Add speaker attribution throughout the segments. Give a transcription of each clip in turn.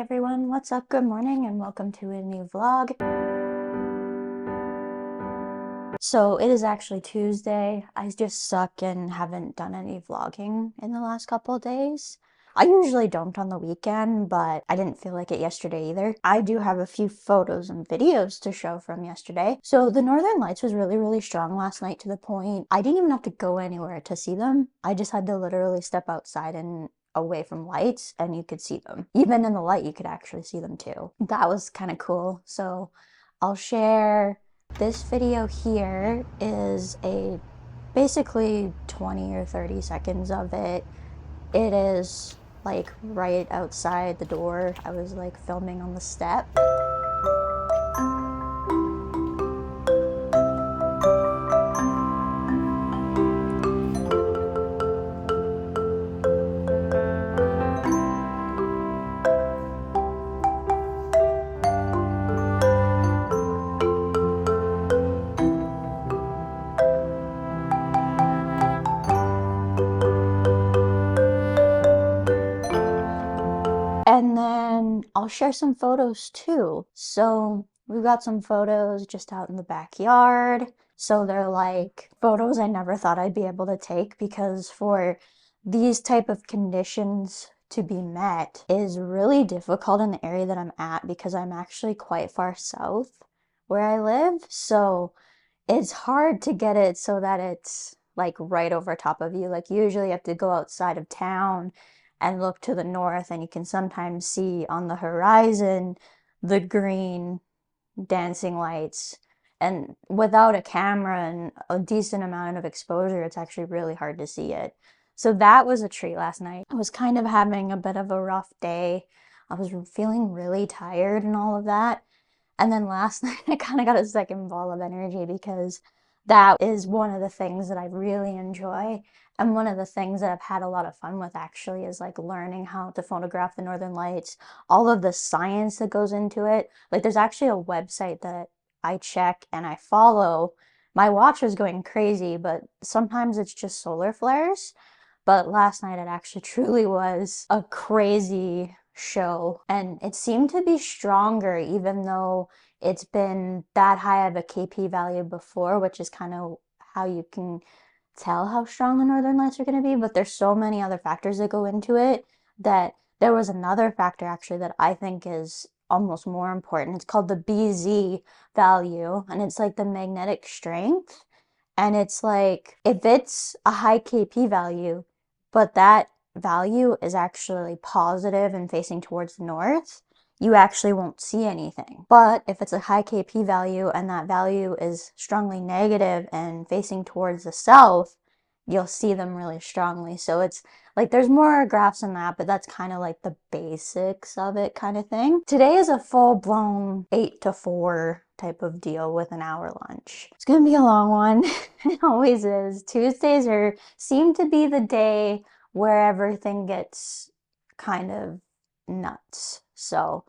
Speaker 1: everyone, what's up? Good morning and welcome to a new vlog. So it is actually Tuesday. I just suck and haven't done any vlogging in the last couple of days. I usually don't on the weekend, but I didn't feel like it yesterday either. I do have a few photos and videos to show from yesterday. So the Northern Lights was really strong last night to the point I didn't even have to go anywhere to see them. I just had to literally step outside and away from lights and you could see them. Even in the light you could actually see them too. That was kind of cool. So I'll share this video. Here is basically 20 or 30 seconds of it. It is like right outside the door. I was like filming on the step. And then I'll share some photos too. So we've got some photos just out in the backyard. So they're like photos I never thought I'd be able to take, because for these type of conditions to be met is really difficult in the area that I'm at, because I'm actually quite far south where I live. So it's hard to get it so that it's like right over top of you. Like usually you have to go outside of town and look to the north, and you can sometimes see on the horizon the green dancing lights. And without a camera and a decent amount of exposure, it's actually really hard to see it. So that was a treat last night. I was kind of having a bit of a rough day. I was feeling really tired and all of that. And then last night I kind of got a second ball of energy, because that is one of the things that I really enjoy. And one of the things that I've had a lot of fun with actually is like learning how to photograph the Northern Lights, all of the science that goes into it. Like there's actually a website that I check and I follow. My watch is going crazy, but sometimes it's just solar flares. But last night it actually truly was a crazy show, and it seemed to be stronger even though it's been that high of a KP value before, which is kind of how you can tell how strong the Northern Lights are going to be. But there's so many other factors that go into it, that there was another factor actually that I think is almost more important. It's called the BZ value, and it's like the magnetic strength. And it's like, if it's a high KP value, but that value is actually positive and facing towards the north, you actually won't see anything. But if it's a high KP value and that value is strongly negative and facing towards the south, you'll see them really strongly. So it's like there's more graphs in that, but that's kind of like the basics of it kind of thing. Today is a full-blown 8 to 4 type of deal with an hour lunch. It's gonna be a long one. It always is. Tuesdays seem to be the day where everything gets kind of nuts. So,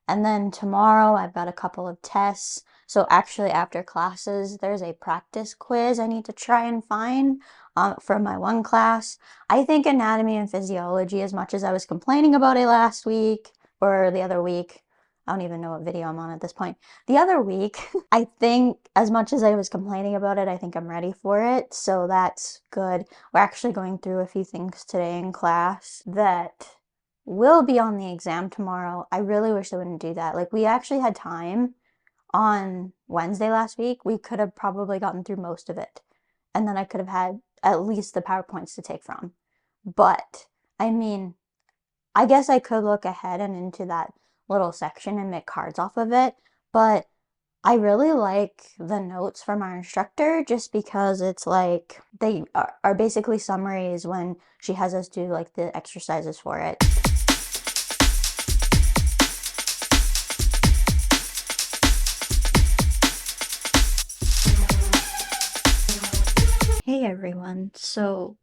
Speaker 1: and then tomorrow I've got a couple of tests. So actually after classes, there's a practice quiz I need to try and find for my one class. I think anatomy and physiology, as much as I was complaining about it last week or the other week, I don't even know what video I'm on at this point. The other week, I think as much as I was complaining about it, I think I'm ready for it. So that's good. We're actually going through a few things today in class that will be on the exam tomorrow. I really wish they wouldn't do that. Like we actually had time on Wednesday last week. We could have probably gotten through most of it. And then I could have had at least the PowerPoints to take from. But I mean, I guess I could look ahead and into that little section and make cards off of it, but I really like the notes from our instructor, just because it's like they are basically summaries when she has us do like the exercises for it. Hey everyone, so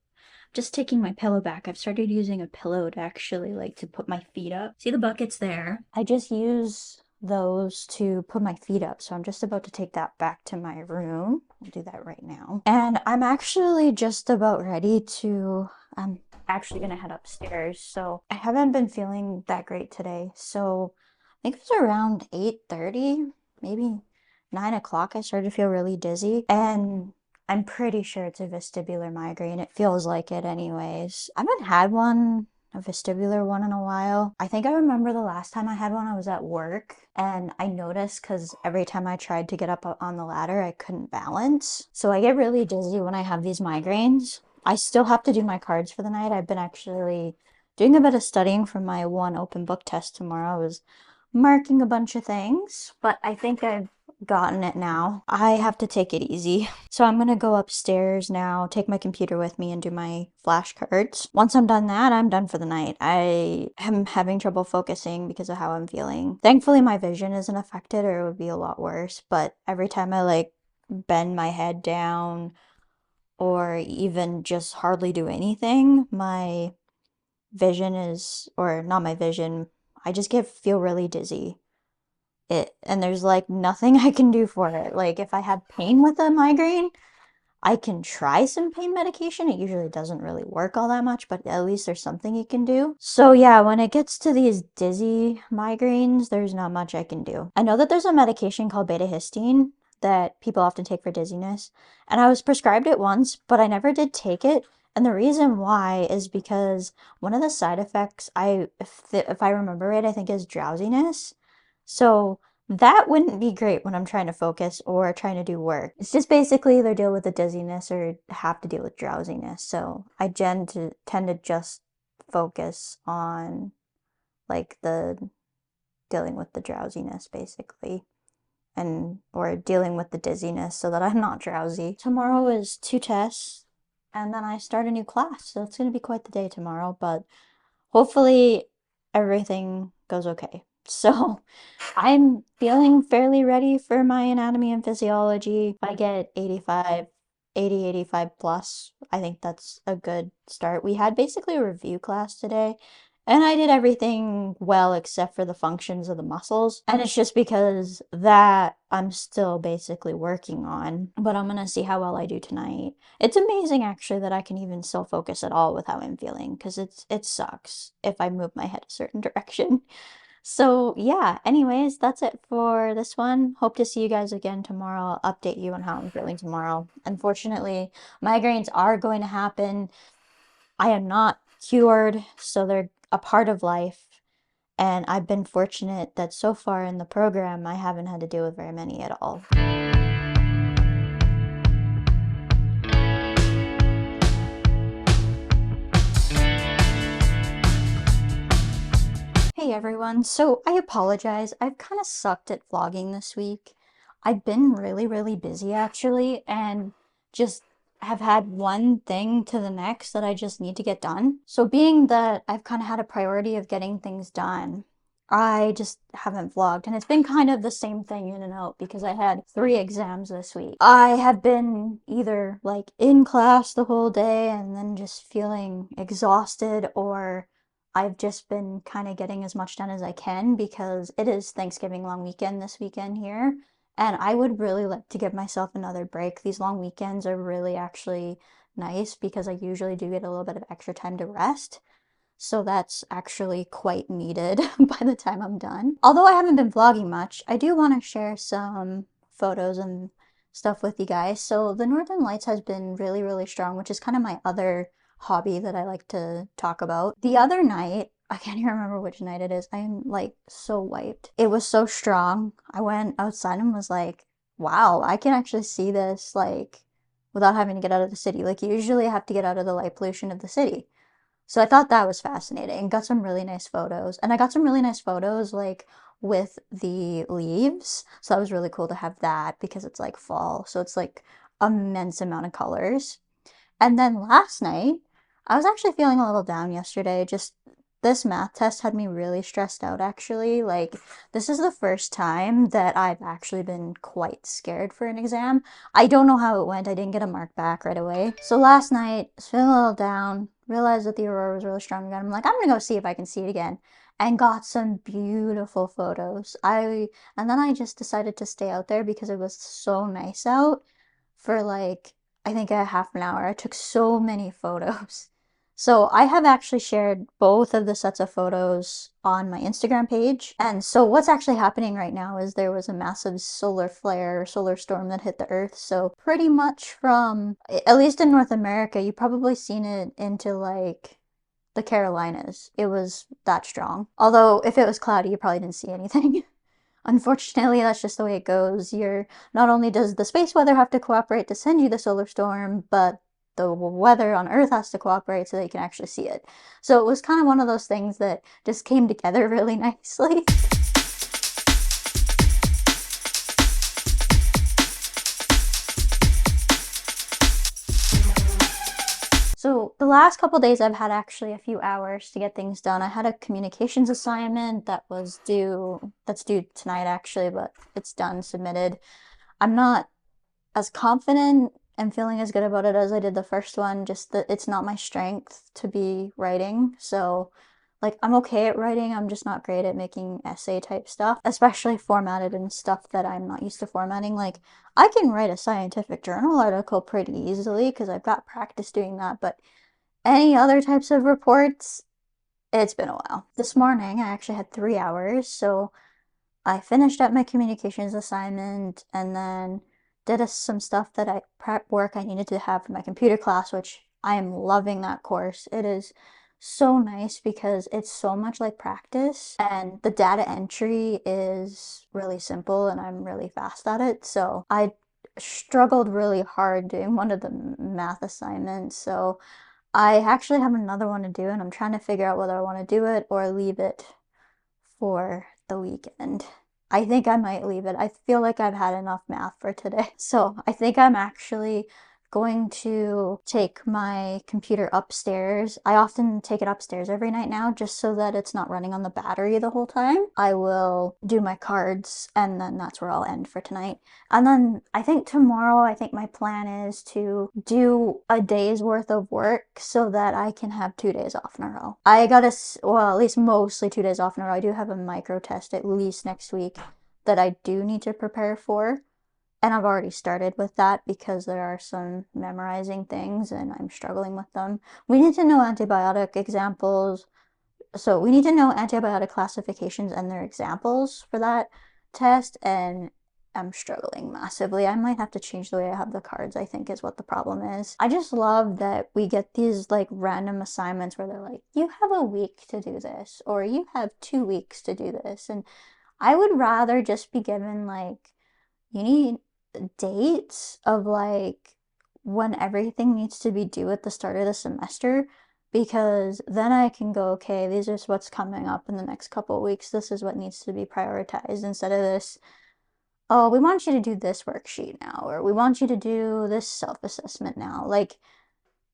Speaker 1: just taking my pillow back. I've started using a pillow to actually like to put my feet up. See the buckets there? I just use those to put my feet up. So I'm just about to take that back to my room. I'll do that right now. And I'm actually just about ready to I'm actually gonna head upstairs. So I haven't been feeling that great today. So I think it was around 8:30, maybe 9 o'clock. I started to feel really dizzy, and I'm pretty sure it's a vestibular migraine. It feels like it anyways. I haven't had a vestibular one in a while. I think I remember the last time I had one, I was at work, and I noticed because every time I tried to get up on the ladder, I couldn't balance. So I get really dizzy when I have these migraines. I still have to do my cards for the night. I've been actually doing a bit of studying for my one open book test tomorrow. I was marking a bunch of things, but I think I've gotten it now. I have to take it easy. So I'm gonna go upstairs now, take my computer with me and do my flashcards. Once I'm done that, I'm done for the night. I am having trouble focusing because of how I'm feeling. Thankfully, my vision isn't affected or it would be a lot worse, but every time I like bend my head down or even just hardly do anything, my vision is, or not my vision, I just feel really dizzy. And there's like nothing I can do for it. Like if I have pain with a migraine, I can try some pain medication. It usually doesn't really work all that much, but at least there's something you can do. So yeah, when it gets to these dizzy migraines, there's not much I can do. I know that there's a medication called beta-histine that people often take for dizziness, and I was prescribed it once, but I never did take it. And the reason why is because one of the side effects, if I remember right, I think is drowsiness. So that wouldn't be great when I'm trying to focus or trying to do work. It's just basically either deal with the dizziness or have to deal with drowsiness. So I tend to just focus on like the dealing with the drowsiness basically, and or dealing with the dizziness so that I'm not drowsy. Tomorrow is 2 tests and then I start a new class. So it's going to be quite the day tomorrow, but hopefully everything goes okay. So I'm feeling fairly ready for my anatomy and physiology. If I get 85 plus, I think that's a good start. We had basically a review class today, and I did everything well except for the functions of the muscles. And it's just because that I'm still basically working on, but I'm gonna see how well I do tonight. It's amazing actually that I can even still focus at all with how I'm feeling, because it sucks if I move my head a certain direction. So yeah, anyways, that's it for this one. Hope to see you guys again tomorrow. I'll update you on how I'm feeling tomorrow. Unfortunately, migraines are going to happen. I am not cured, so they're a part of life. And I've been fortunate that so far in the program, I haven't had to deal with very many at all. Hey everyone, so I apologize. I've kind of sucked at vlogging this week. I've been really busy actually, and just have had one thing to the next that I just need to get done. So being that I've kind of had a priority of getting things done, I just haven't vlogged, and it's been kind of the same thing in and out because I had 3 exams this week. I have been either like in class the whole day and then just feeling exhausted, or I've just been kind of getting as much done as I can because it is Thanksgiving long weekend this weekend here. And I would really like to give myself another break. These long weekends are really actually nice because I usually do get a little bit of extra time to rest. So that's actually quite needed by the time I'm done. Although I haven't been vlogging much, I do want to share some photos and stuff with you guys. So the Northern Lights has been really strong, which is kind of my other hobby that I like to talk about. The other night, I can't even remember which night it is. I am like so wiped. It was so strong. I went outside and was like, wow, I can actually see this like without having to get out of the city. Like usually I have to get out of the light pollution of the city. So I thought that was fascinating. Got some really nice photos. And I got some really nice photos like with the leaves. So that was really cool to have that because it's like fall. So it's like immense amount of colors. And then last night, I was actually feeling a little down yesterday. Just this math test had me really stressed out actually. Like this is the first time that I've actually been quite scared for an exam. I don't know how it went. I didn't get a mark back right away. So last night, I was feeling a little down, realized that the aurora was really strong again. I'm like, I'm gonna go see if I can see it again. And got some beautiful photos. And then I just decided to stay out there because it was so nice out for like I think a half an hour. I took so many photos. So I have actually shared both of the sets of photos on my Instagram page. And so what's actually happening right now is there was a massive solar flare, solar storm that hit the Earth. So pretty much from, at least in North America, you've probably seen it into like the Carolinas. It was that strong. Although if it was cloudy, you probably didn't see anything. Unfortunately, that's just the way it goes. You're not only does the space weather have to cooperate to send you the solar storm, but the weather on Earth has to cooperate so that you can actually see it. So it was kind of one of those things that just came together really nicely. So the last couple days I've had actually a few hours to get things done. I had a communications assignment that's due tonight actually, but it's done, submitted. I'm not as confident and feeling as good about it as I did the first one, just that it's not my strength to be writing. So like I'm okay at writing, I'm just not great at making essay type stuff, especially formatted and stuff that I'm not used to formatting. Like I can write a scientific journal article pretty easily because I've got practice doing that, but any other types of reports, it's been a while. This morning I actually had 3 hours, so I finished up my communications assignment and then did some stuff that prep work I needed to have for my computer class, which I am loving that course. It is so nice because it's so much like practice and the data entry is really simple and I'm really fast at it. So I struggled really hard doing one of the math assignments. So I actually have another one to do and I'm trying to figure out whether I want to do it or leave it for the weekend. I think I might leave it. I feel like I've had enough math for today. So I think I'm actually going to take my computer upstairs. I often take it upstairs every night now just so that it's not running on the battery the whole time. I will do my cards and then that's where I'll end for tonight. And then I think tomorrow, I think my plan is to do a day's worth of work so that I can have 2 days off in a row. I gotta, well, at least mostly 2 days off in a row. I do have a micro test at least next week that I do need to prepare for. And I've already started with that because there are some memorizing things and I'm struggling with them. We need to know antibiotic examples. So we need to know antibiotic classifications and their examples for that test. And I'm struggling massively. I might have to change the way I have the cards, I think is what the problem is. I just love that we get these like random assignments where they're like, you have a week to do this, or you have 2 weeks to do this. And I would rather just be given like, you need dates of like when everything needs to be due at the start of the semester because then I can go, okay, these are what's coming up in the next couple of weeks. This is what needs to be prioritized instead of this, oh, we want you to do this worksheet now, or we want you to do this self-assessment now. Like,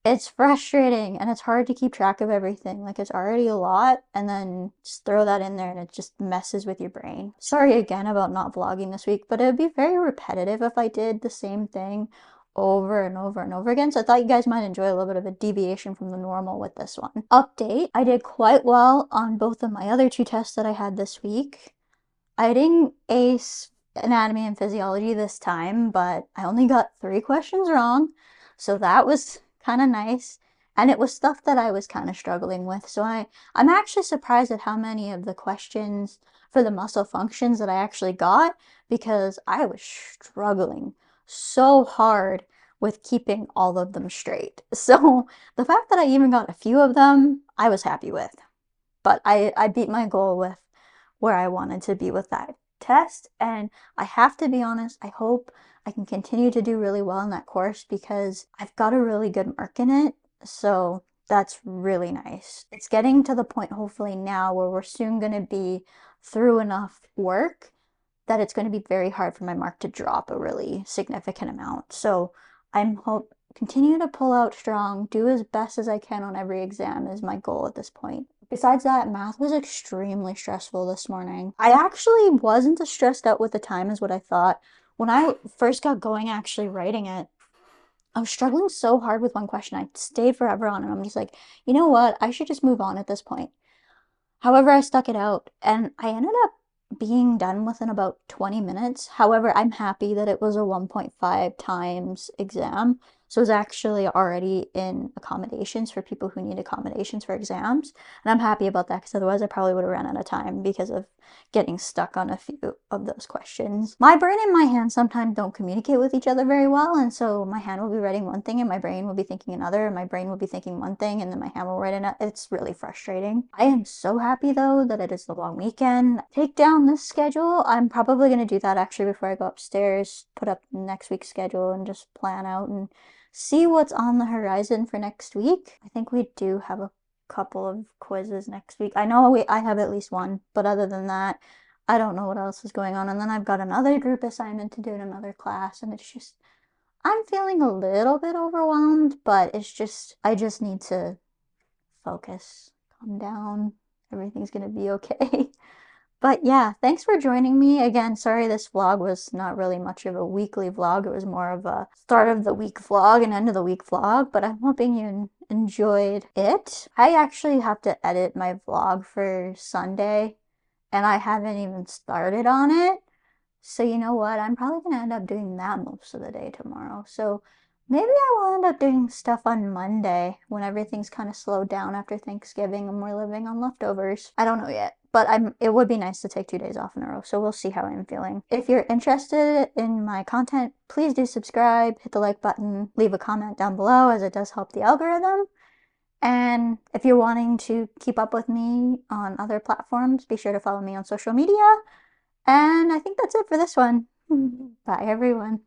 Speaker 1: it's frustrating and it's hard to keep track of everything. Like it's already a lot and then just throw that in there and it just messes with your brain. Sorry again about not vlogging this week, but it would be very repetitive if I did the same thing over and over and over again. So I thought you guys might enjoy a little bit of a deviation from the normal with this one. Update, I did quite well on both of my other 2 tests that I had this week. I didn't ace anatomy and physiology this time, but I only got 3 questions wrong. So that was kind of nice. And it was stuff that I was kind of struggling with. So I'm actually surprised at how many of the questions for the muscle functions that I actually got because I was struggling so hard with keeping all of them straight. So the fact that I even got a few of them, I was happy with. But I beat my goal with where I wanted to be with that test. And I have to be honest, I hope I can continue to do really well in that course because I've got a really good mark in it. So that's really nice. It's getting to the point, hopefully now, where we're soon going to be through enough work that it's going to be very hard for my mark to drop a really significant amount. So I'm continue to pull out strong, do as best as I can on every exam is my goal at this point. Besides that, math was extremely stressful this morning. I actually wasn't as stressed out with the time as what I thought. When I first got going actually writing it, I was struggling so hard with one question. I stayed forever on it. I'm just like, you know what? I should just move on at this point. However, I stuck it out and I ended up being done within about 20 minutes. However, I'm happy that it was a 1.5 times exam. So it's actually already in accommodations for people who need accommodations for exams. And I'm happy about that because otherwise I probably would have ran out of time because of getting stuck on a few of those questions. My brain and my hand sometimes don't communicate with each other very well. And so my hand will be writing one thing and my brain will be thinking another, and my brain will be thinking one thing and then my hand will write another. It's really frustrating. I am so happy though that it is the long weekend. Take down this schedule. I'm probably going to do that actually before I go upstairs, put up next week's schedule and just plan out and see what's on the horizon for next week. I think we do have a couple of quizzes next week. I know I have at least one, but other than that, I don't know what else is going on. And then I've got another group assignment to do in another class, and it's just, I'm feeling a little bit overwhelmed, but it's just, I just need to focus, calm down. Everything's gonna be okay. But yeah, thanks for joining me. Again, sorry this vlog was not really much of a weekly vlog. It was more of a start of the week vlog and end of the week vlog, but I'm hoping you enjoyed it. I actually have to edit my vlog for Sunday, and I haven't even started on it. So you know what? I'm probably gonna end up doing that most of the day tomorrow. So maybe I will end up doing stuff on Monday when everything's kind of slowed down after Thanksgiving and we're living on leftovers. I don't know yet, but it would be nice to take 2 days off in a row. So we'll see how I'm feeling. If you're interested in my content, please do subscribe, hit the like button, leave a comment down below as it does help the algorithm. And if you're wanting to keep up with me on other platforms, be sure to follow me on social media. And I think that's it for this one. Bye, everyone.